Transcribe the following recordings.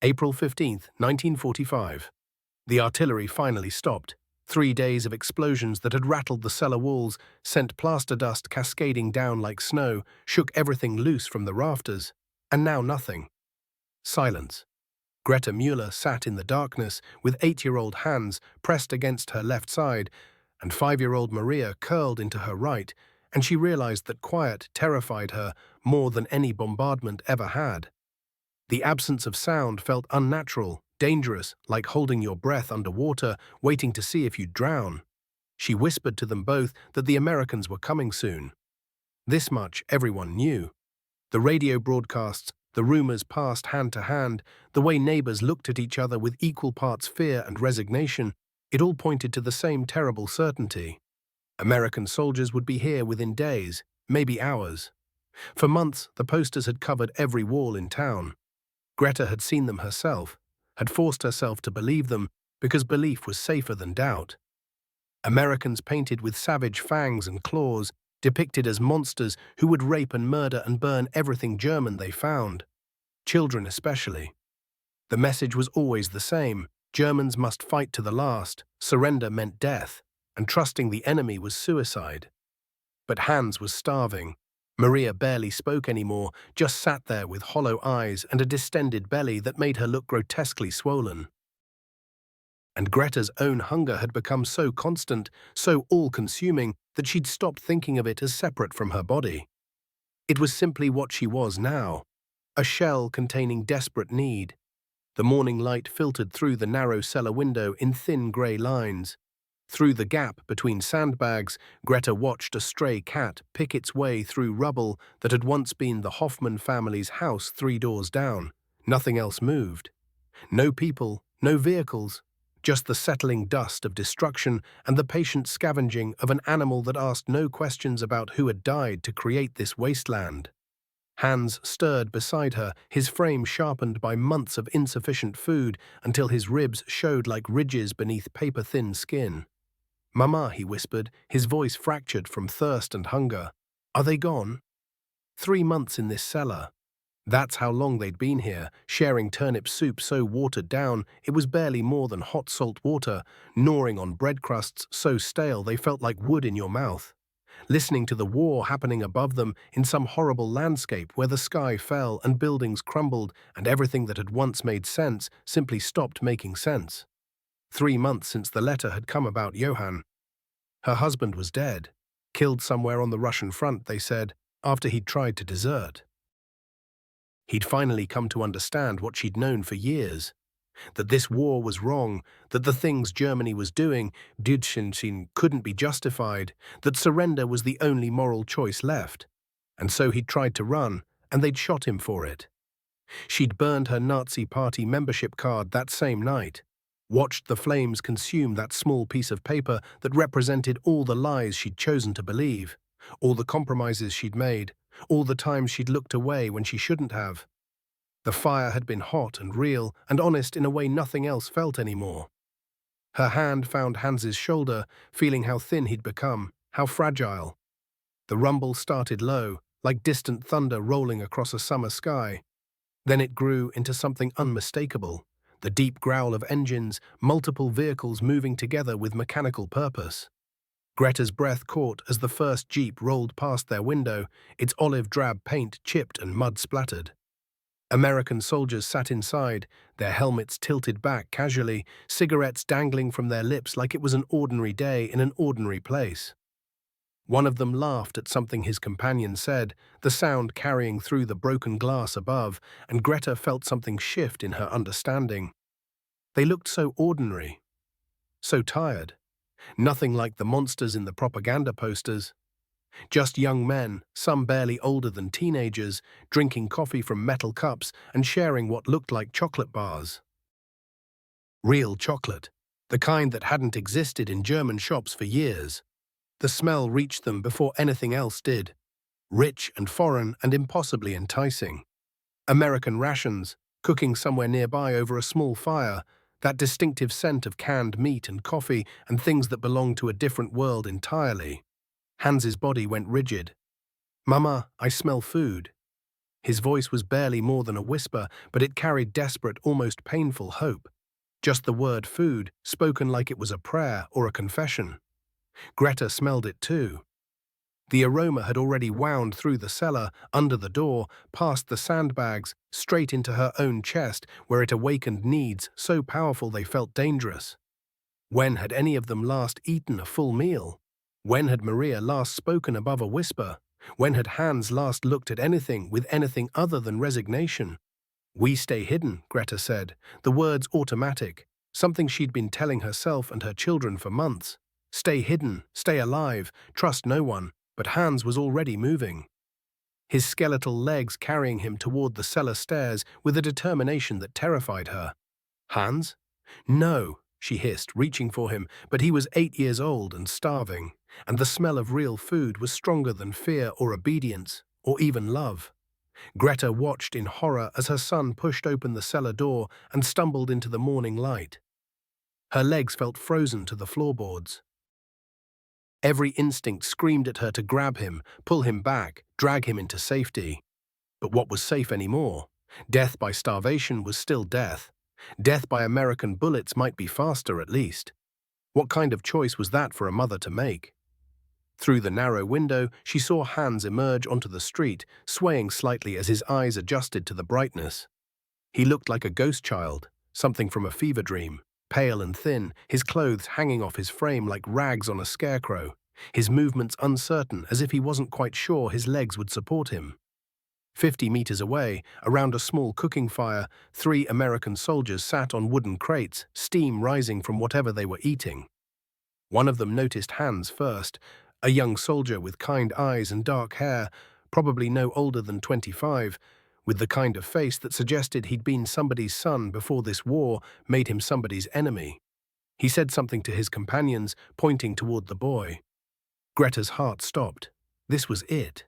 April 15th, 1945. The artillery finally stopped. 3 days of explosions that had rattled the cellar walls, sent plaster dust cascading down like snow, shook everything loose from the rafters. And now nothing. Silence. Greta Mueller sat in the darkness with 8-year-old Hans pressed against her left side and 5-year-old Maria curled into her right, and she realized that quiet terrified her more than any bombardment ever had. The absence of sound felt unnatural, dangerous, like holding your breath underwater, waiting to see if you'd drown. She whispered to them both that the Americans were coming soon. This much everyone knew. The radio broadcasts, the rumors passed hand to hand, the way neighbors looked at each other with equal parts fear and resignation, it all pointed to the same terrible certainty. American soldiers would be here within days, maybe hours. For months, the posters had covered every wall in town. Greta had seen them herself, had forced herself to believe them because belief was safer than doubt. Americans painted with savage fangs and claws, depicted as monsters who would rape and murder and burn everything German they found. Children especially. The message was always the same: Germans must fight to the last, surrender meant death, and trusting the enemy was suicide. But Hans was starving. Maria barely spoke anymore, just sat there with hollow eyes and a distended belly that made her look grotesquely swollen. And Greta's own hunger had become so constant, so all-consuming, that she'd stopped thinking of it as separate from her body. It was simply what she was now, a shell containing desperate need. The morning light filtered through the narrow cellar window in thin grey lines. Through the gap between sandbags, Greta watched a stray cat pick its way through rubble that had once been the Hoffman family's house 3 doors down. Nothing else moved. No people, no vehicles, just the settling dust of destruction and the patient scavenging of an animal that asked no questions about who had died to create this wasteland. Hans stirred beside her, his frame sharpened by months of insufficient food until his ribs showed like ridges beneath paper-thin skin. "Mama," he whispered, his voice fractured from thirst and hunger. "Are they gone?" 3 months in this cellar. That's how long they'd been here, sharing turnip soup so watered down it was barely more than hot salt water, gnawing on bread crusts so stale they felt like wood in your mouth. Listening to the war happening above them in some horrible landscape where the sky fell and buildings crumbled and everything that had once made sense simply stopped making sense. 3 months since the letter had come about Johann. Her husband was dead, killed somewhere on the Russian front, they said, after he'd tried to desert. He'd finally come to understand what she'd known for years, that this war was wrong, that the things Germany was doing, couldn't be justified, that surrender was the only moral choice left. And so he'd tried to run, and they'd shot him for it. She'd burned her Nazi Party membership card that same night, watched the flames consume that small piece of paper that represented all the lies she'd chosen to believe, all the compromises she'd made, all the times she'd looked away when she shouldn't have. The fire had been hot and real and honest in a way nothing else felt anymore. Her hand found Hans's shoulder, feeling how thin he'd become, how fragile. The rumble started low, like distant thunder rolling across a summer sky. Then it grew into something unmistakable, the deep growl of engines, multiple vehicles moving together with mechanical purpose. Greta's breath caught as the first jeep rolled past their window, its olive-drab paint chipped and mud-splattered. American soldiers sat inside, their helmets tilted back casually, cigarettes dangling from their lips like it was an ordinary day in an ordinary place. One of them laughed at something his companion said, the sound carrying through the broken glass above, and Greta felt something shift in her understanding. They looked so ordinary, so tired, nothing like the monsters in the propaganda posters. Just young men, some barely older than teenagers, drinking coffee from metal cups and sharing what looked like chocolate bars. Real chocolate, the kind that hadn't existed in German shops for years. The smell reached them before anything else did. Rich and foreign and impossibly enticing. American rations, cooking somewhere nearby over a small fire, that distinctive scent of canned meat and coffee and things that belonged to a different world entirely. Hans's body went rigid. "Mama, I smell food." His voice was barely more than a whisper, but it carried desperate, almost painful hope. Just the word food, spoken like it was a prayer or a confession. Greta smelled it too. The aroma had already wound through the cellar, under the door, past the sandbags, straight into her own chest, where it awakened needs so powerful they felt dangerous. When had any of them last eaten a full meal? When had Maria last spoken above a whisper? When had Hans last looked at anything with anything other than resignation? "We stay hidden," Greta said, the words automatic, something she'd been telling herself and her children for months. Stay hidden, stay alive, trust no one, but Hans was already moving. His skeletal legs carrying him toward the cellar stairs with a determination that terrified her. Hans? No, she hissed, reaching for him, but he was 8 years old and starving, and the smell of real food was stronger than fear or obedience, or even love. Greta watched in horror as her son pushed open the cellar door and stumbled into the morning light. Her legs felt frozen to the floorboards. Every instinct screamed at her to grab him, pull him back, drag him into safety. But what was safe anymore? Death by starvation was still death. Death by American bullets might be faster at least. What kind of choice was that for a mother to make? Through the narrow window, she saw Hans emerge onto the street, swaying slightly as his eyes adjusted to the brightness. He looked like a ghost child, something from a fever dream, pale and thin, his clothes hanging off his frame like rags on a scarecrow, his movements uncertain as if he wasn't quite sure his legs would support him. 50 meters away, around a small cooking fire, 3 American soldiers sat on wooden crates, steam rising from whatever they were eating. One of them noticed Hans first, a young soldier with kind eyes and dark hair, probably no older than 25, with the kind of face that suggested he'd been somebody's son before this war made him somebody's enemy. He said something to his companions, pointing toward the boy. Greta's heart stopped. This was it.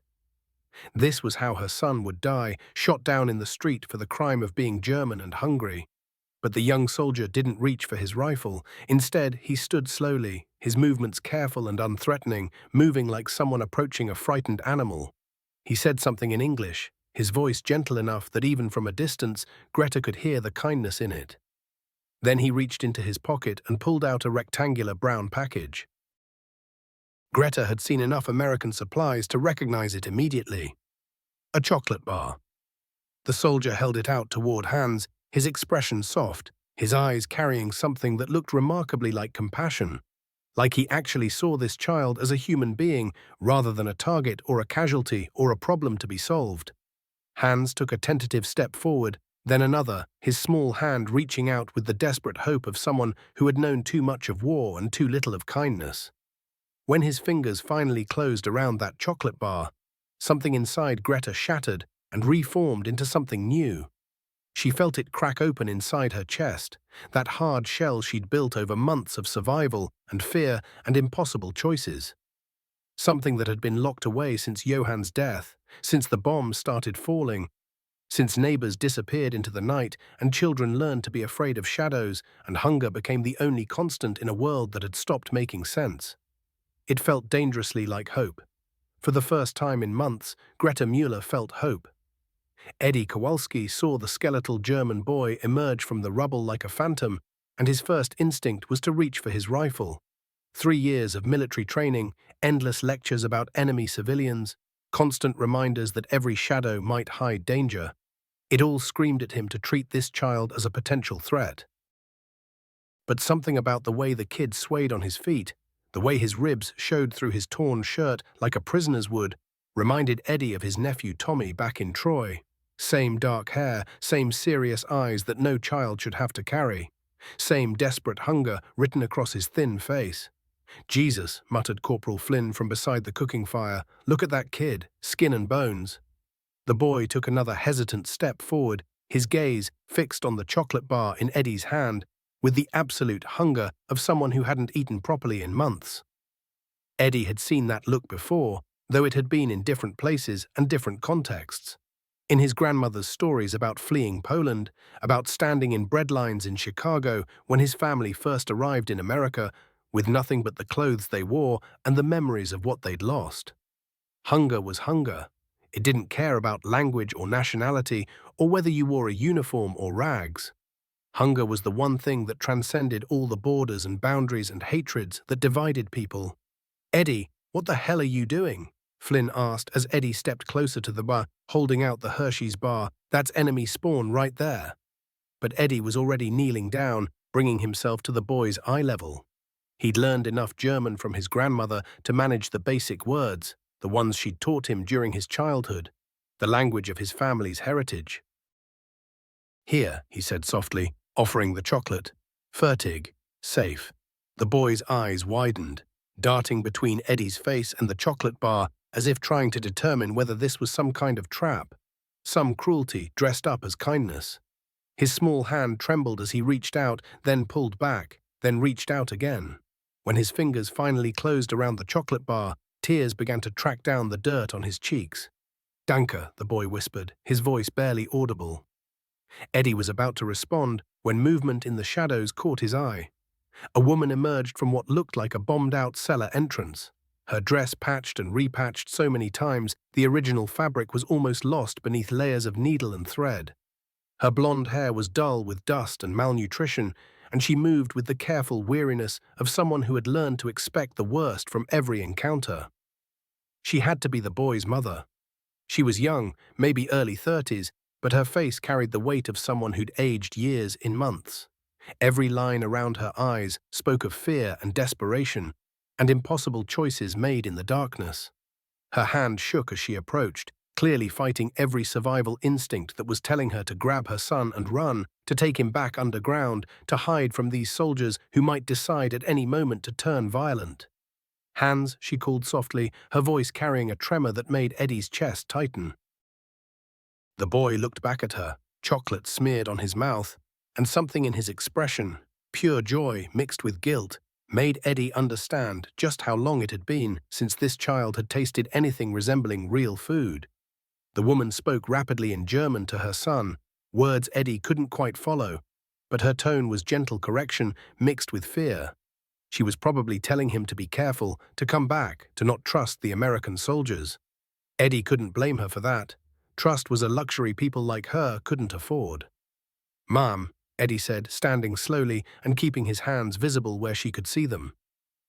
This was how her son would die, shot down in the street for the crime of being German and hungry. But the young soldier didn't reach for his rifle. Instead, he stood slowly, his movements careful and unthreatening, moving like someone approaching a frightened animal. He said something in English, his voice gentle enough that even from a distance, Greta could hear the kindness in it. Then he reached into his pocket and pulled out a rectangular brown package. Greta had seen enough American supplies to recognize it immediately. A chocolate bar. The soldier held it out toward Hans, his expression soft, his eyes carrying something that looked remarkably like compassion, like he actually saw this child as a human being rather than a target or a casualty or a problem to be solved. Hans took a tentative step forward, then another, his small hand reaching out with the desperate hope of someone who had known too much of war and too little of kindness. When his fingers finally closed around that chocolate bar, something inside Greta shattered and reformed into something new. She felt it crack open inside her chest, that hard shell she'd built over months of survival and fear and impossible choices. Something that had been locked away since Johann's death, since the bombs started falling, since neighbors disappeared into the night and children learned to be afraid of shadows and hunger became the only constant in a world that had stopped making sense. It felt dangerously like hope. For the first time in months, Greta Mueller felt hope. Eddie Kowalski saw the skeletal German boy emerge from the rubble like a phantom, and his first instinct was to reach for his rifle. 3 years of military training, endless lectures about enemy civilians, constant reminders that every shadow might hide danger. It all screamed at him to treat this child as a potential threat. But something about the way the kid swayed on his feet, the way his ribs showed through his torn shirt like a prisoner's would, reminded Eddie of his nephew Tommy back in Troy. Same dark hair, same serious eyes that no child should have to carry. Same desperate hunger written across his thin face. "Jesus," muttered Corporal Flynn from beside the cooking fire, "look at that kid, skin and bones." The boy took another hesitant step forward, his gaze fixed on the chocolate bar in Eddie's hand, with the absolute hunger of someone who hadn't eaten properly in months. Eddie had seen that look before, though it had been in different places and different contexts. In his grandmother's stories about fleeing Poland, about standing in breadlines in Chicago when his family first arrived in America, with nothing but the clothes they wore and the memories of what they'd lost. Hunger was hunger. It didn't care about language or nationality or whether you wore a uniform or rags. Hunger was the one thing that transcended all the borders and boundaries and hatreds that divided people. "Eddie, what the hell are you doing?" Flynn asked as Eddie stepped closer to the bar, holding out the Hershey's bar. "That's enemy spawn right there." But Eddie was already kneeling down, bringing himself to the boy's eye level. He'd learned enough German from his grandmother to manage the basic words, the ones she'd taught him during his childhood, the language of his family's heritage. "Here," he said softly, offering the chocolate. "Fertig. Safe." The boy's eyes widened, darting between Eddie's face and the chocolate bar as if trying to determine whether this was some kind of trap, some cruelty dressed up as kindness. His small hand trembled as he reached out, then pulled back, then reached out again. When his fingers finally closed around the chocolate bar, tears began to track down the dirt on his cheeks. "Danke," the boy whispered, his voice barely audible. Eddie was about to respond when movement in the shadows caught his eye. A woman emerged from what looked like a bombed-out cellar entrance. Her dress patched and repatched so many times, the original fabric was almost lost beneath layers of needle and thread. Her blonde hair was dull with dust and malnutrition, and she moved with the careful weariness of someone who had learned to expect the worst from every encounter. She had to be the boy's mother. She was young, maybe early 30s, but her face carried the weight of someone who'd aged years in months. Every line around her eyes spoke of fear and desperation, and impossible choices made in the darkness. Her hand shook as she approached, clearly fighting every survival instinct that was telling her to grab her son and run, to take him back underground, to hide from these soldiers who might decide at any moment to turn violent. "Hands," she called softly, her voice carrying a tremor that made Eddie's chest tighten. The boy looked back at her, chocolate smeared on his mouth, and something in his expression, pure joy mixed with guilt, made Eddie understand just how long it had been since this child had tasted anything resembling real food. The woman spoke rapidly in German to her son, words Eddie couldn't quite follow, but her tone was gentle correction mixed with fear. She was probably telling him to be careful, to come back, to not trust the American soldiers. Eddie couldn't blame her for that. Trust was a luxury people like her couldn't afford. "Mom," Eddie said, standing slowly and keeping his hands visible where she could see them.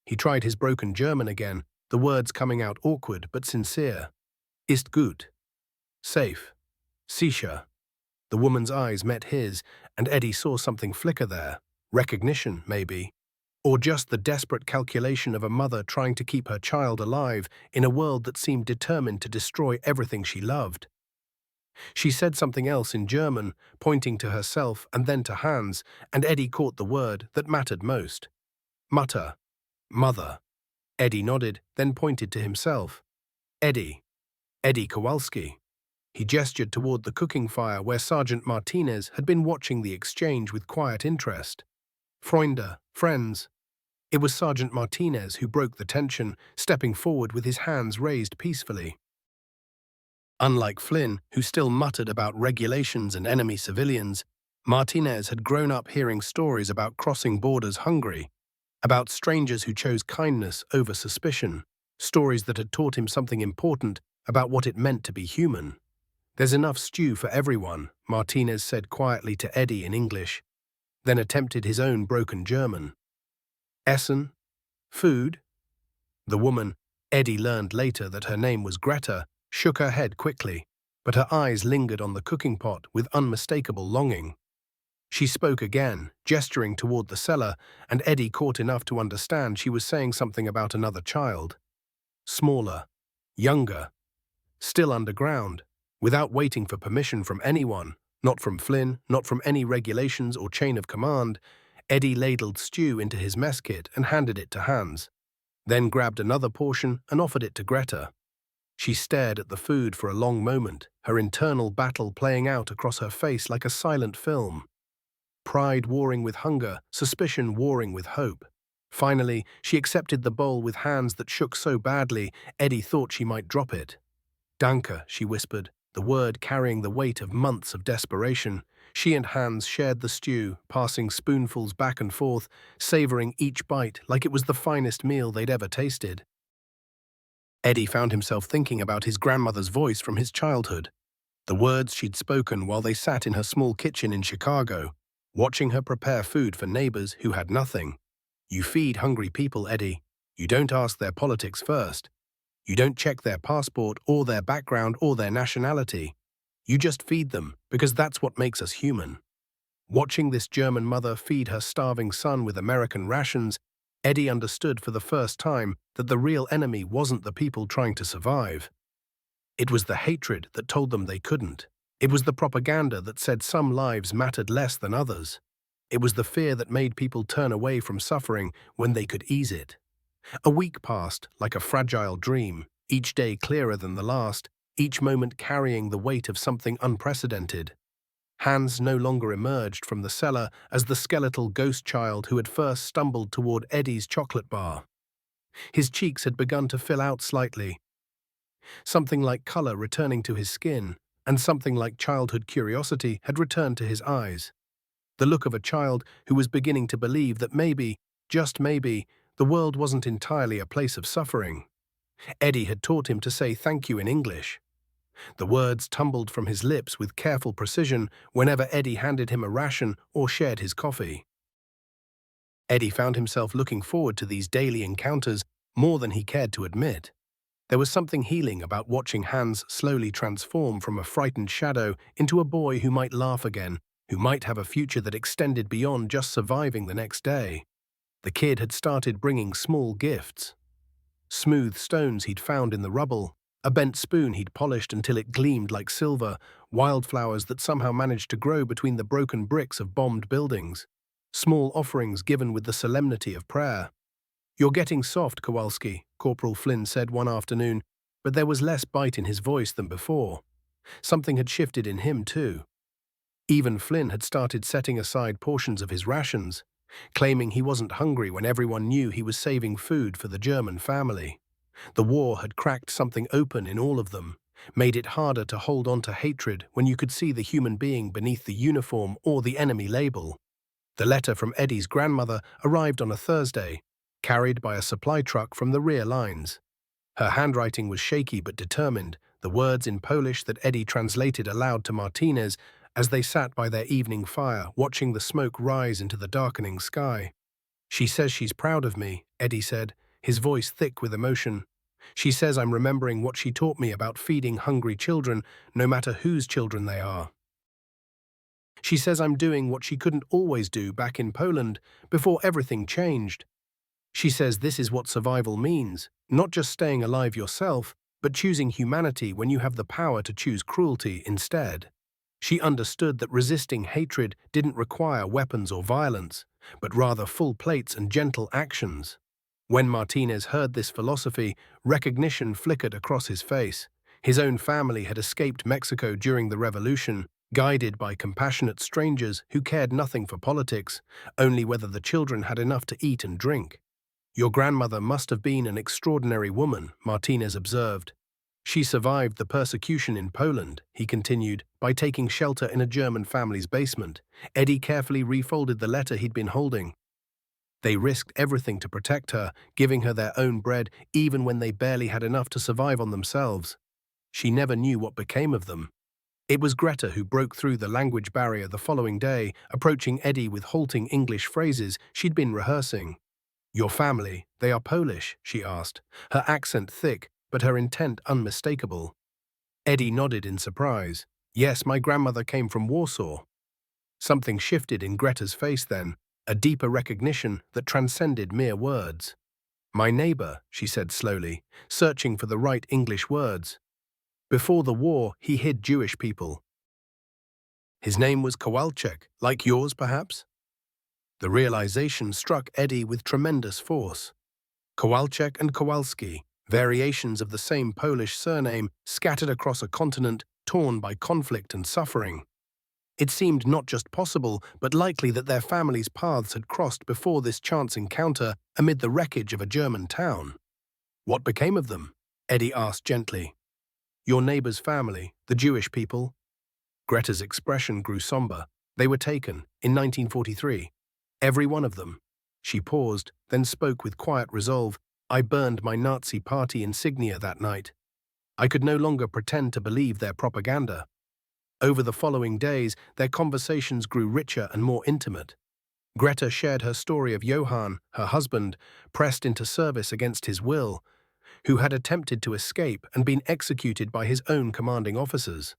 He tried his broken German again, the words coming out awkward but sincere. "Ist gut. Safe. Sicher." The woman's eyes met his, and Eddie saw something flicker there. Recognition, maybe. Or just the desperate calculation of a mother trying to keep her child alive in a world that seemed determined to destroy everything she loved. She said something else in German, pointing to herself and then to Hans, and Eddie caught the word that mattered most. Mutter. Mother. Eddie nodded, then pointed to himself. Eddie. Eddie Kowalski. He gestured toward the cooking fire where Sergeant Martinez had been watching the exchange with quiet interest. Freunde, friends. It was Sergeant Martinez who broke the tension, stepping forward with his hands raised peacefully. Unlike Flynn, who still muttered about regulations and enemy civilians, Martinez had grown up hearing stories about crossing borders hungry, about strangers who chose kindness over suspicion, stories that had taught him something important about what it meant to be human. "There's enough stew for everyone," Martinez said quietly to Eddie in English, then attempted his own broken German. "Essen? Food?" The woman, Eddie learned later that her name was Greta, shook her head quickly, but her eyes lingered on the cooking pot with unmistakable longing. She spoke again, gesturing toward the cellar, and Eddie caught enough to understand she was saying something about another child. Smaller, younger, still underground, without waiting for permission from anyone, not from Flynn, not from any regulations or chain of command. Eddie ladled stew into his mess kit and handed it to Hans, then grabbed another portion and offered it to Greta. She stared at the food for a long moment, her internal battle playing out across her face like a silent film. Pride warring with hunger, suspicion warring with hope. Finally, she accepted the bowl with hands that shook so badly, Eddie thought she might drop it. "Danke," she whispered, the word carrying the weight of months of desperation. She and Hans shared the stew, passing spoonfuls back and forth, savoring each bite like it was the finest meal they'd ever tasted. Eddie found himself thinking about his grandmother's voice from his childhood, the words she'd spoken while they sat in her small kitchen in Chicago, watching her prepare food for neighbors who had nothing. You feed hungry people, Eddie. You don't ask their politics first. You don't check their passport or their background or their nationality. You just feed them, because that's what makes us human. Watching this German mother feed her starving son with American rations, Eddie understood for the first time that the real enemy wasn't the people trying to survive. It was the hatred that told them they couldn't. It was the propaganda that said some lives mattered less than others. It was the fear that made people turn away from suffering when they could ease it. A week passed like a fragile dream, each day clearer than the last, each moment carrying the weight of something unprecedented. Hans no longer emerged from the cellar as the skeletal ghost child who had first stumbled toward Eddie's chocolate bar. His cheeks had begun to fill out slightly, something like color returning to his skin, and something like childhood curiosity had returned to his eyes. The look of a child who was beginning to believe that maybe, just maybe, the world wasn't entirely a place of suffering. Eddie had taught him to say thank you in English. The words tumbled from his lips with careful precision whenever Eddie handed him a ration or shared his coffee. Eddie found himself looking forward to these daily encounters more than he cared to admit. There was something healing about watching Hans slowly transform from a frightened shadow into a boy who might laugh again, who might have a future that extended beyond just surviving the next day. The kid had started bringing small gifts. Smooth stones he'd found in the rubble, a bent spoon he'd polished until it gleamed like silver, wildflowers that somehow managed to grow between the broken bricks of bombed buildings, small offerings given with the solemnity of prayer. "You're getting soft, Kowalski," Corporal Flynn said one afternoon, but there was less bite in his voice than before. Something had shifted in him, too. Even Flynn had started setting aside portions of his rations, claiming he wasn't hungry when everyone knew he was saving food for the German family. The war had cracked something open in all of them, made it harder to hold on to hatred when you could see the human being beneath the uniform or the enemy label. The letter from Eddie's grandmother arrived on a Thursday, carried by a supply truck from the rear lines. Her handwriting was shaky but determined, the words in Polish that Eddie translated aloud to Martinez as they sat by their evening fire, watching the smoke rise into the darkening sky. "She says she's proud of me," Eddie said, his voice thick with emotion. "She says I'm remembering what she taught me about feeding hungry children, no matter whose children they are. She says I'm doing what she couldn't always do back in Poland before everything changed. She says this is what survival means, not just staying alive yourself, but choosing humanity when you have the power to choose cruelty instead." She understood that resisting hatred didn't require weapons or violence, but rather full plates and gentle actions. When Martinez heard this philosophy, recognition flickered across his face. His own family had escaped Mexico during the revolution, guided by compassionate strangers who cared nothing for politics, only whether the children had enough to eat and drink. "Your grandmother must have been an extraordinary woman," Martinez observed. "She survived the persecution in Poland," he continued, by taking shelter in a German family's basement. Eddie carefully refolded the letter he'd been holding. "They risked everything to protect her, giving her their own bread even when they barely had enough to survive on themselves. She never knew what became of them." It was Greta who broke through the language barrier the following day, approaching Eddie with halting English phrases she'd been rehearsing. "Your family, they are Polish?" she asked, her accent thick, but her intent unmistakable. Eddie nodded in surprise. "Yes, my grandmother came from Warsaw." Something shifted in Greta's face then, a deeper recognition that transcended mere words. "My neighbor," she said slowly, searching for the right English words. "Before the war, he hid Jewish people. His name was Kowalczyk, like yours, perhaps?" The realization struck Eddie with tremendous force. Kowalczyk and Kowalski, variations of the same Polish surname scattered across a continent torn by conflict and suffering. It seemed not just possible, but likely that their families' paths had crossed before this chance encounter amid the wreckage of a German town. "What became of them?" Eddie asked gently. "Your neighbor's family, the Jewish people?" Greta's expression grew somber. "They were taken, in 1943. Every one of them." She paused, then spoke with quiet resolve. I burned my Nazi party insignia that night. I could no longer pretend to believe their propaganda. Over the following days, their conversations grew richer and more intimate. Greta shared her story of Johann, her husband, pressed into service against his will, who had attempted to escape and been executed by his own commanding officers.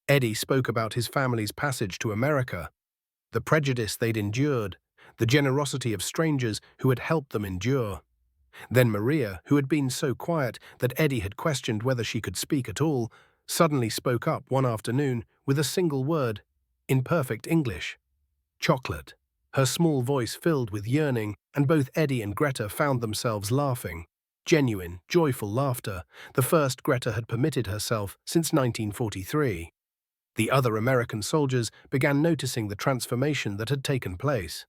Eddie spoke about his family's passage to America, the prejudice they'd endured, the generosity of strangers who had helped them endure. Then Maria, who had been so quiet that Eddie had questioned whether she could speak at all, suddenly spoke up one afternoon with a single word, in perfect English: chocolate. Her small voice filled with yearning, and both Eddie and Greta found themselves laughing. Genuine, joyful laughter, the first Greta had permitted herself since 1943. The other American soldiers began noticing the transformation that had taken place.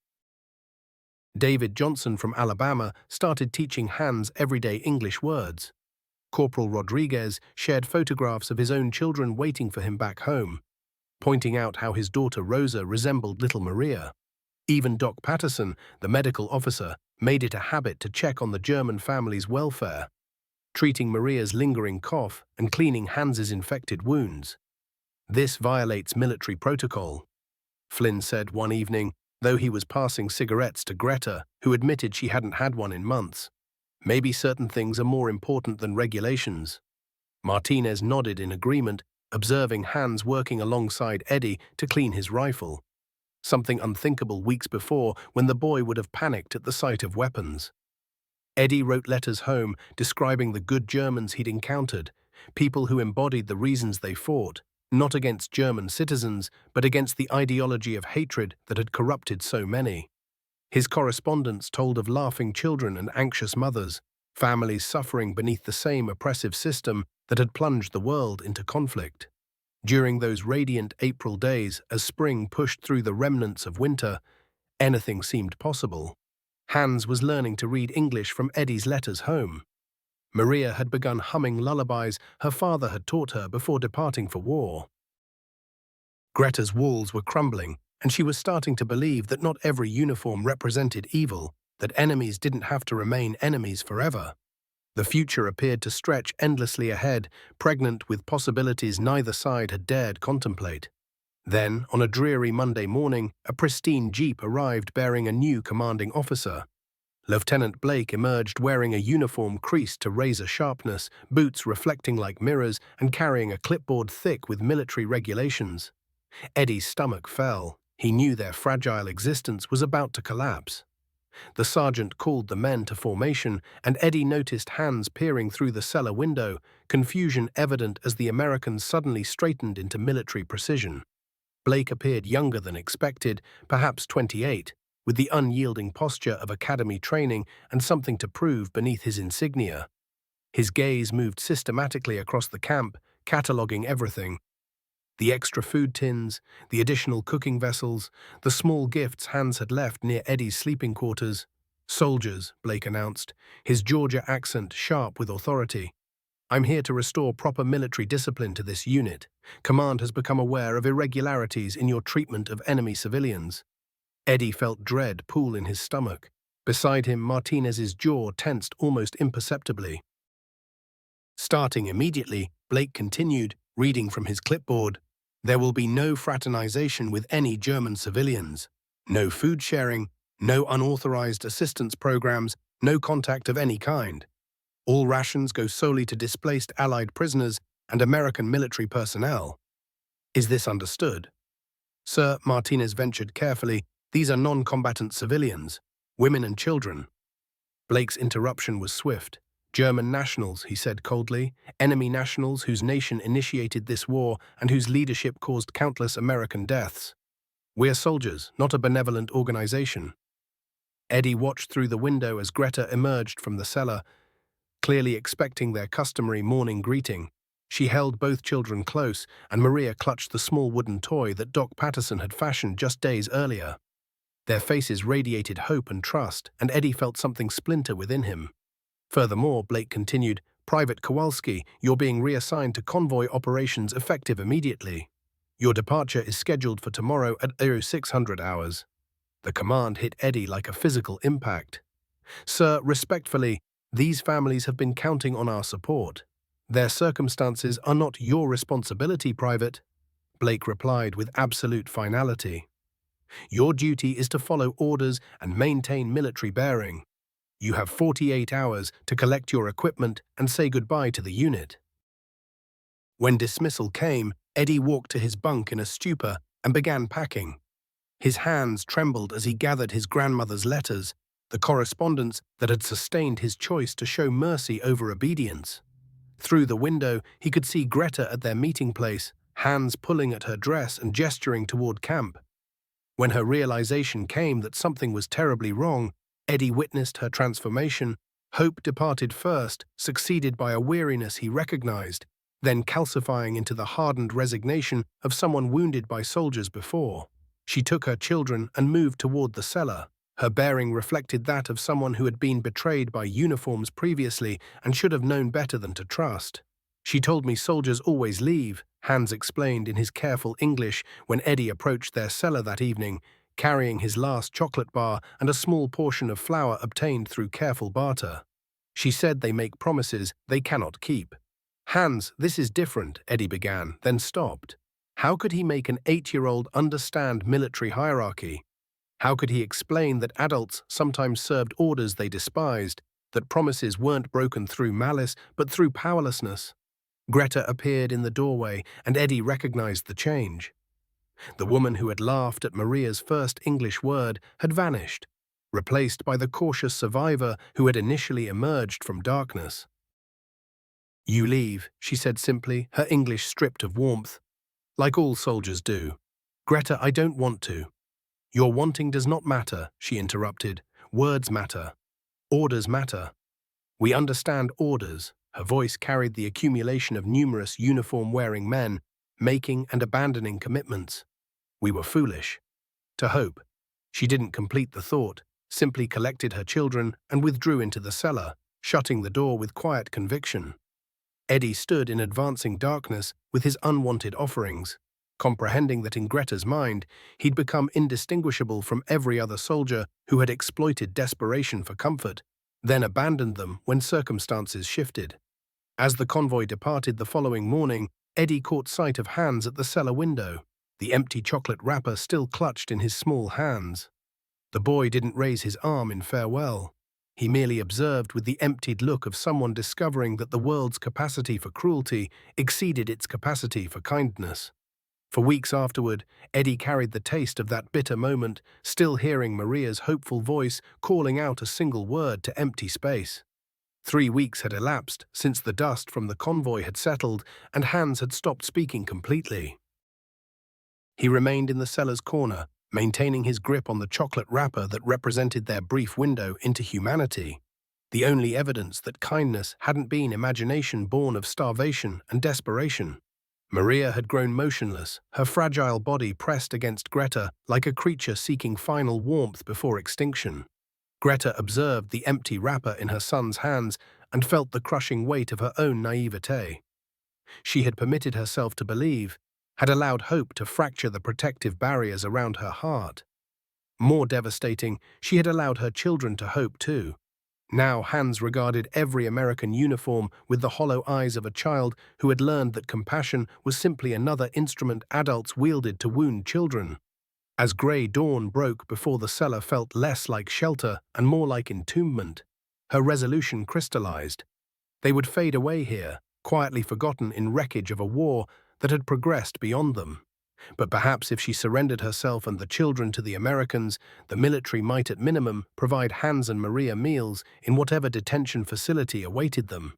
David Johnson from Alabama started teaching Hans everyday English words. Corporal Rodriguez shared photographs of his own children waiting for him back home, pointing out how his daughter Rosa resembled little Maria. Even Doc Patterson, the medical officer, made it a habit to check on the German family's welfare, treating Maria's lingering cough and cleaning Hans's infected wounds. "This violates military protocol," Flynn said one evening, though he was passing cigarettes to Greta, who admitted she hadn't had one in months. "Maybe certain things are more important than regulations." Martinez nodded in agreement, observing Hans working alongside Eddie to clean his rifle, something unthinkable weeks before when the boy would have panicked at the sight of weapons. Eddie wrote letters home describing the good Germans he'd encountered, people who embodied the reasons they fought, not against German citizens, but against the ideology of hatred that had corrupted so many. His correspondence told of laughing children and anxious mothers, families suffering beneath the same oppressive system that had plunged the world into conflict. During those radiant April days, as spring pushed through the remnants of winter, anything seemed possible. Hans was learning to read English from Eddie's letters home. Maria had begun humming lullabies her father had taught her before departing for war. Greta's walls were crumbling, and she was starting to believe that not every uniform represented evil, that enemies didn't have to remain enemies forever. The future appeared to stretch endlessly ahead, pregnant with possibilities neither side had dared contemplate. Then, on a dreary Monday morning, a pristine jeep arrived bearing a new commanding officer. Lieutenant Blake emerged wearing a uniform creased to razor sharpness, boots reflecting like mirrors, and carrying a clipboard thick with military regulations. Eddie's stomach fell. He knew their fragile existence was about to collapse. The sergeant called the men to formation, and Eddie noticed Hans peering through the cellar window, confusion evident as the Americans suddenly straightened into military precision. Blake appeared younger than expected, perhaps 28, with the unyielding posture of academy training and something to prove beneath his insignia. His gaze moved systematically across the camp, cataloguing everything: the extra food tins, the additional cooking vessels, the small gifts Hans had left near Eddie's sleeping quarters. "Soldiers," Blake announced, his Georgia accent sharp with authority. "I'm here to restore proper military discipline to this unit. Command has become aware of irregularities in your treatment of enemy civilians." Eddie felt dread pool in his stomach. Beside him, Martinez's jaw tensed almost imperceptibly. Starting immediately, Blake continued, reading from his clipboard, "There will be no fraternization with any German civilians. No food sharing, no unauthorized assistance programs, no contact of any kind. All rations go solely to displaced Allied prisoners and American military personnel. Is this understood?" "Sir," Martinez ventured carefully, "these are non-combatant civilians, women and children." Blake's interruption was swift. "German nationals," he said coldly, "enemy nationals whose nation initiated this war and whose leadership caused countless American deaths. We're soldiers, not a benevolent organization." Eddie watched through the window as Greta emerged from the cellar, clearly expecting their customary morning greeting. She held both children close, and Maria clutched the small wooden toy that Doc Patterson had fashioned just days earlier. Their faces radiated hope and trust, and Eddie felt something splinter within him. Furthermore, Blake continued, "Private Kowalski, you're being reassigned to convoy operations effective immediately. Your departure is scheduled for tomorrow at 0600 hours. The command hit Eddie like a physical impact. "Sir, respectfully, These families have been counting on our support. Their circumstances are not your responsibility, Private, Blake replied with absolute finality. Your duty is to follow orders and maintain military bearing. You have 48 hours to collect your equipment and say goodbye to the unit. When dismissal came, Eddie walked to his bunk in a stupor and began packing. His hands trembled as he gathered his grandmother's letters, the correspondence that had sustained his choice to show mercy over obedience. Through the window, he could see Greta at their meeting place, hands pulling at her dress and gesturing toward camp. When her realization came that something was terribly wrong, Eddie witnessed her transformation. Hope departed first, succeeded by a weariness he recognized, then calcifying into the hardened resignation of someone wounded by soldiers before. She took her children and moved toward the cellar. Her bearing reflected that of someone who had been betrayed by uniforms previously and should have known better than to trust. She told me soldiers always leave, Hans explained in his careful English when Eddie approached their cellar that evening, carrying his last chocolate bar and a small portion of flour obtained through careful barter. She said they make promises they cannot keep. Hans, this is different, Eddie began, then stopped. How could he make an 8-year-old understand military hierarchy? How could he explain that adults sometimes served orders they despised, that promises weren't broken through malice but through powerlessness? Greta appeared in the doorway, and Eddie recognized the change. The woman who had laughed at Maria's first English word had vanished, replaced by the cautious survivor who had initially emerged from darkness. "You leave," she said simply, her English stripped of warmth. "Like all soldiers do." "Greta, I don't want to." "Your wanting does not matter," she interrupted. "Words matter. Orders matter. We understand orders." Her voice carried the accumulation of numerous uniform-wearing men, making and abandoning commitments. "We were foolish to hope." She didn't complete the thought, simply collected her children and withdrew into the cellar, shutting the door with quiet conviction. Eddie stood in advancing darkness with his unwanted offerings, comprehending that in Greta's mind he'd become indistinguishable from every other soldier who had exploited desperation for comfort, then abandoned them when circumstances shifted. As the convoy departed the following morning, Eddie caught sight of Hans at the cellar window, the empty chocolate wrapper still clutched in his small hands. The boy didn't raise his arm in farewell. He merely observed with the emptied look of someone discovering that the world's capacity for cruelty exceeded its capacity for kindness. For weeks afterward, Eddie carried the taste of that bitter moment, still hearing Maria's hopeful voice calling out a single word to empty space. 3 weeks had elapsed since the dust from the convoy had settled and Hans had stopped speaking completely. He remained in the cellar's corner, maintaining his grip on the chocolate wrapper that represented their brief window into humanity, the only evidence that kindness hadn't been imagination born of starvation and desperation. Maria had grown motionless, her fragile body pressed against Greta like a creature seeking final warmth before extinction. Greta observed the empty wrapper in her son's hands and felt the crushing weight of her own naivete. She had permitted herself to believe, had allowed hope to fracture the protective barriers around her heart. More devastating, she had allowed her children to hope too. Now Hans regarded every American uniform with the hollow eyes of a child who had learned that compassion was simply another instrument adults wielded to wound children. As grey dawn broke before the cellar felt less like shelter and more like entombment, her resolution crystallized. They would fade away here, quietly forgotten in wreckage of a war that had progressed beyond them. But perhaps if she surrendered herself and the children to the Americans, the military might at minimum provide Hans and Maria meals in whatever detention facility awaited them.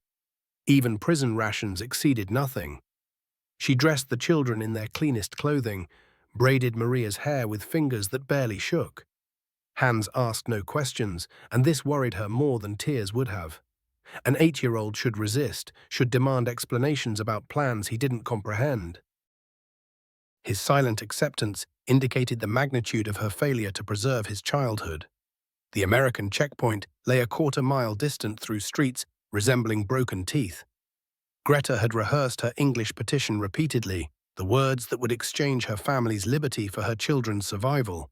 Even prison rations exceeded nothing. She dressed the children in their cleanest clothing, braided Maria's hair with fingers that barely shook. Hans asked no questions, and this worried her more than tears would have. An 8-year-old should resist, should demand explanations about plans he didn't comprehend. His silent acceptance indicated the magnitude of her failure to preserve his childhood. The American checkpoint lay a quarter-mile distant through streets resembling broken teeth. Greta had rehearsed her English petition repeatedly, the words that would exchange her family's liberty for her children's survival.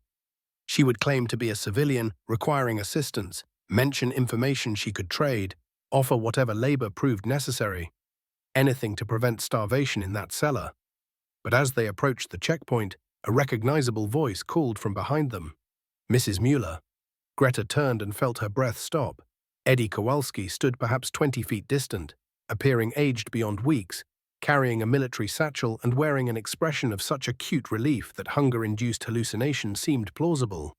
She would claim to be a civilian requiring assistance, mention information she could trade, offer whatever labor proved necessary, anything to prevent starvation in that cellar. But as they approached the checkpoint, a recognizable voice called from behind them. Mrs. Mueller. Greta turned and felt her breath stop. Eddie Kowalski stood perhaps 20 feet distant, appearing aged beyond weeks, carrying a military satchel and wearing an expression of such acute relief that hunger-induced hallucination seemed plausible.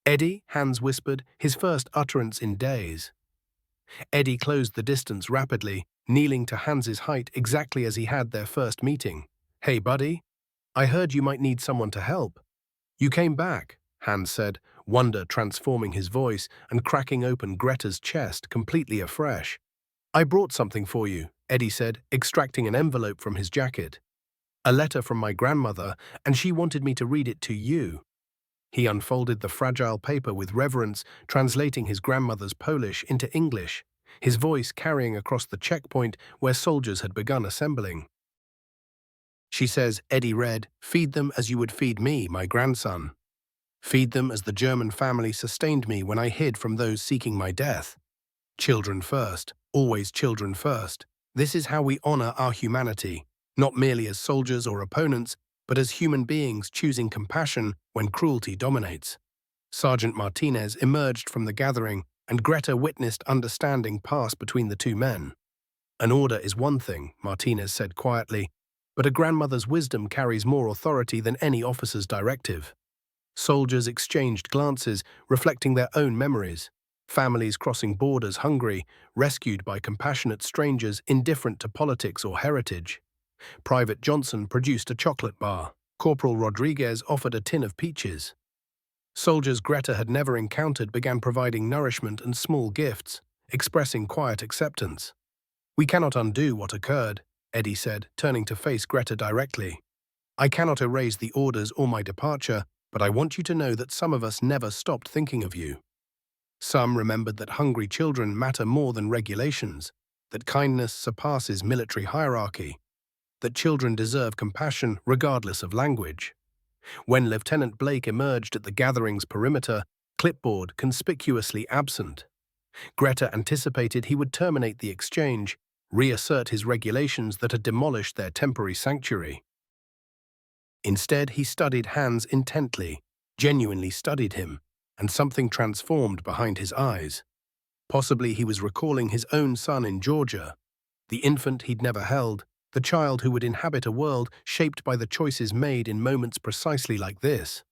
"Eddie," Hans whispered, his first utterance in days. Eddie closed the distance rapidly, kneeling to Hans's height exactly as he had their first meeting. "Hey, buddy. I heard you might need someone to help." "You came back," Hans said, wonder transforming his voice and cracking open Greta's chest completely afresh. "I brought something for you," Eddie said, extracting an envelope from his jacket. "A letter from my grandmother, and she wanted me to read it to you." He unfolded the fragile paper with reverence, translating his grandmother's Polish into English, his voice carrying across the checkpoint where soldiers had begun assembling. She says, Eddie read, "Feed them as you would feed me, my grandson. Feed them as the German family sustained me when I hid from those seeking my death. Children first, always children first. This is how we honor our humanity, not merely as soldiers or opponents, but as human beings choosing compassion when cruelty dominates." Sergeant Martinez emerged from the gathering, and Greta witnessed understanding pass between the two men. "An order is one thing," Martinez said quietly, "but a grandmother's wisdom carries more authority than any officer's directive." Soldiers exchanged glances, reflecting their own memories. Families crossing borders hungry, rescued by compassionate strangers indifferent to politics or heritage. Private Johnson produced a chocolate bar. Corporal Rodriguez offered a tin of peaches. Soldiers Greta had never encountered began providing nourishment and small gifts, expressing quiet acceptance. "We cannot undo what occurred," Eddie said, turning to face Greta directly. "I cannot erase the orders or my departure, but I want you to know that some of us never stopped thinking of you. Some remembered that hungry children matter more than regulations, that kindness surpasses military hierarchy, that children deserve compassion regardless of language." When Lieutenant Blake emerged at the gathering's perimeter, clipboard conspicuously absent, Greta anticipated he would terminate the exchange, reassert his regulations that had demolished their temporary sanctuary. Instead, he studied Hans intently, genuinely studied him, and something transformed behind his eyes. Possibly he was recalling his own son in Georgia, the infant he'd never held, the child who would inhabit a world shaped by the choices made in moments precisely like this.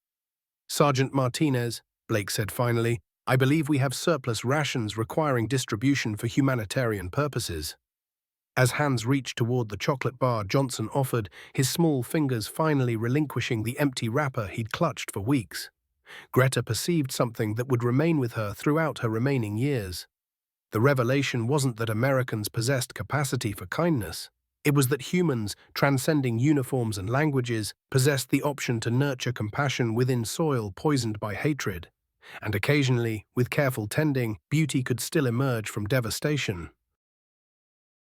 "Sergeant Martinez," Blake said finally, "I believe we have surplus rations requiring distribution for humanitarian purposes." As Hans reached toward the chocolate bar Johnson offered, his small fingers finally relinquishing the empty wrapper he'd clutched for weeks, Greta perceived something that would remain with her throughout her remaining years. The revelation wasn't that Americans possessed capacity for kindness. It was that humans, transcending uniforms and languages, possessed the option to nurture compassion within soil poisoned by hatred. And occasionally, with careful tending, beauty could still emerge from devastation.